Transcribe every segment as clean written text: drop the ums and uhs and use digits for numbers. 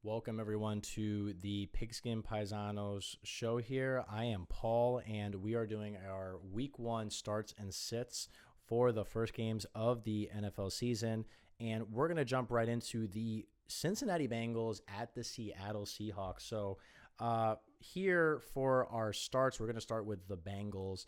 Welcome everyone to the Pigskin Paisanos show here. I am Paul, and we are doing our week 1 starts and sits for the first games of the NFL season. And we're going to jump right into the Cincinnati Bengals at the Seattle Seahawks. So here for our starts, we're going to start with the Bengals.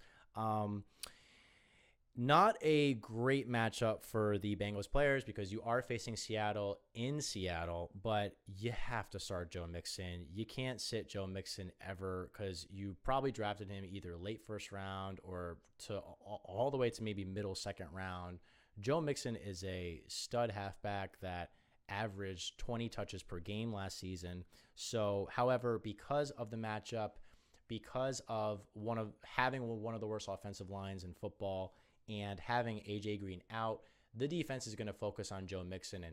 Not a great matchup for the Bengals players because you are facing Seattle in Seattle, but you have to start Joe Mixon. You can't sit Joe Mixon ever because you probably drafted him either late first round or to all the way to maybe middle second round. Joe Mixon is a stud halfback that averaged 20 touches per game last season. So, however, because of the matchup, because of having one of the worst offensive lines in football, and having AJ Green out, the defense is going to focus on Joe Mixon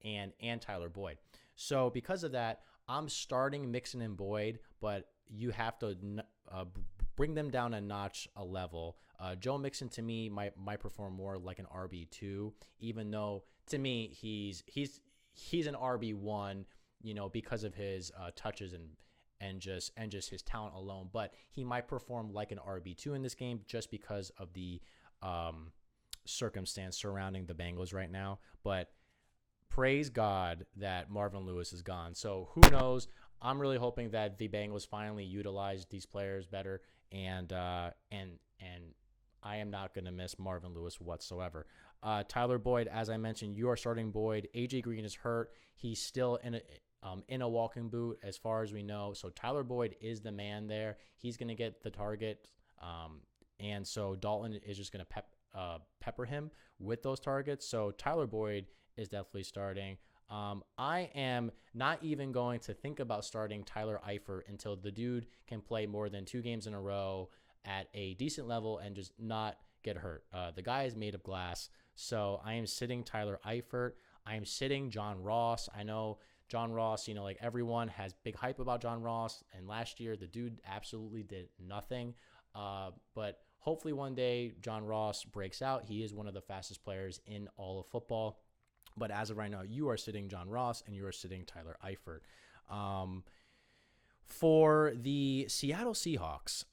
and Tyler Boyd. So because of that, I'm starting Mixon and Boyd, but you have to bring them down a notch, a level. Joe Mixon to me might perform more like an RB2, even though to me he's an RB1, because of his touches and just his talent alone. But he might perform like an RB2 in this game just because of the circumstance surrounding the Bengals right now. But praise God that Marvin Lewis is gone. So who knows? I'm really hoping that the Bengals finally utilize these players better, and I am not going to miss Marvin Lewis whatsoever. Tyler Boyd, as I mentioned, you are starting Boyd. AJ Green is hurt. He's still in a walking boot as far as we know. So Tyler Boyd is the man there. He's going to get the target. And so Dalton is just going to pepper him with those targets. So Tyler Boyd is definitely starting. I am not even going to think about starting Tyler Eifert until the dude can play more than 2 games in a row at a decent level and just not get hurt. The guy is made of glass. So I am sitting Tyler Eifert. I am sitting John Ross. I know John Ross, like everyone has big hype about John Ross. And last year, the dude absolutely did nothing. But hopefully one day John Ross breaks out. He is one of the fastest players in all of football. But as of right now, you are sitting John Ross and you are sitting Tyler Eifert. For the Seattle Seahawks,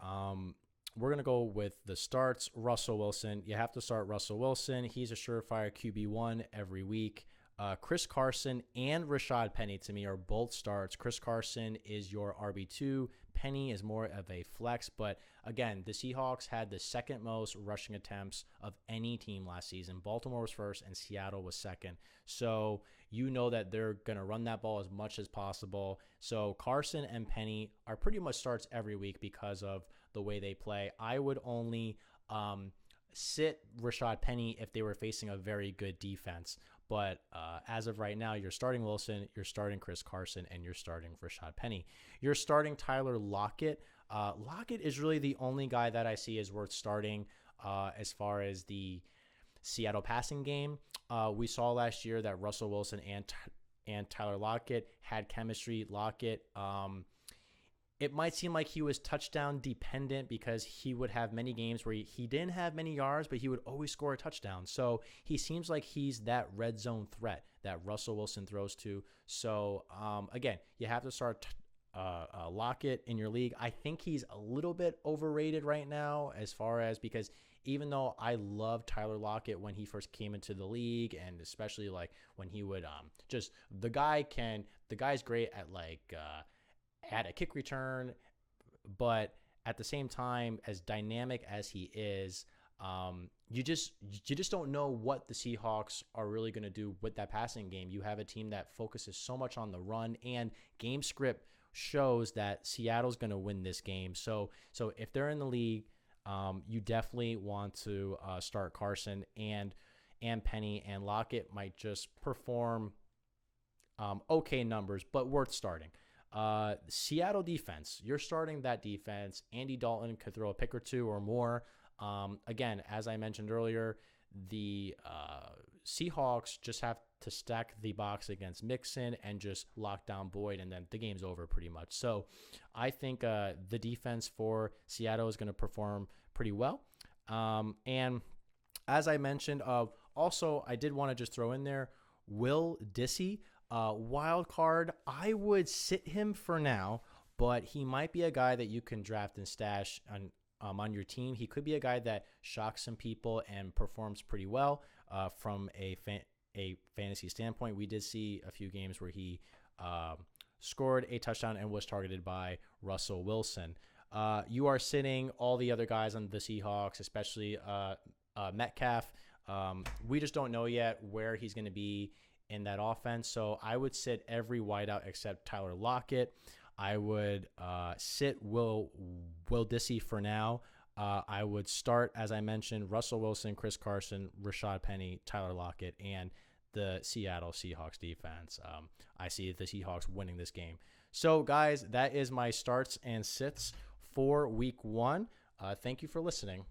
we're going to go with the starts. Russell Wilson. You have to start Russell Wilson. He's a surefire QB1 every week. Chris Carson and Rashad Penny to me are both starts. Chris Carson is your RB2. Penny is more of a flex, but again, the Seahawks had the second most rushing attempts of any team last season. Baltimore was first and Seattle was second. So you know that they're going to run that ball as much as possible. So Carson and Penny are pretty much starts every week because of the way they play. I would only sit Rashad Penny if they were facing a very good defense. But as of right now, you're starting Wilson, you're starting Chris Carson, and you're starting Rashad Penny. You're starting Tyler Lockett. Lockett is really the only guy that I see is worth starting as far as the Seattle passing game. We saw last year that Russell Wilson and Tyler Lockett had chemistry. Lockett, it might seem like he was touchdown dependent because he would have many games where he didn't have many yards, but he would always score a touchdown. So he seems like he's that red zone threat that Russell Wilson throws to. So again, you have to start Lockett in your league. I think he's a little bit overrated right now as far as because even though I loved Tyler Lockett when he first came into the league, and especially like when he would the guy's great at a kick return, but at the same time, as dynamic as he is, you just don't know what the Seahawks are really going to do with that passing game. You have a team that focuses so much on the run, and game script shows that Seattle's going to win this game. So if they're in the league, you definitely want to start Carson and Penny, and Lockett might just perform okay numbers, but worth starting. Seattle defense, you're starting that defense. Andy Dalton could throw a pick or two or more. Again, as I mentioned earlier, the Seahawks just have to stack the box against Mixon and just lock down Boyd, and then the game's over pretty much. So I think the defense for Seattle is going to perform pretty well. And as I mentioned, also I did want to just throw in there Will Dissy. Wild card, I would sit him for now, but he might be a guy that you can draft and stash on your team. He could be a guy that shocks some people and performs pretty well from a fantasy standpoint. We did see a few games where he scored a touchdown and was targeted by Russell Wilson. You are sitting all the other guys on the Seahawks, especially Metcalf. We just don't know yet where he's going to be in that offense. So I would sit every wideout except Tyler Lockett. I would sit Will Dissy for now. I would start, as I mentioned, Russell Wilson, Chris Carson, Rashad Penny, Tyler Lockett, and the Seattle Seahawks defense. I see the Seahawks winning this game. So, guys, that is my starts and sits for week 1. Thank you for listening.